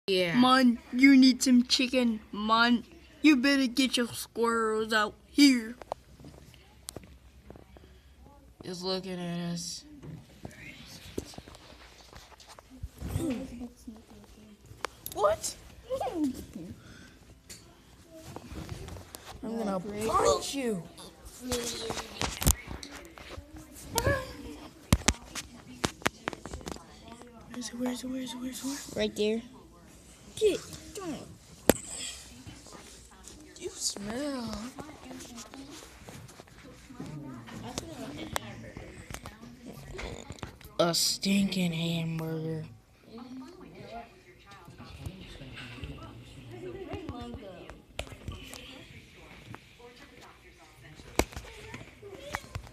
Yeah. Man, you need some chicken. Man, you better get your squirrels out here. It's looking at us. What? I'm gonna punch you. Where's it? Right there. Get. You smell. A stinking hamburger.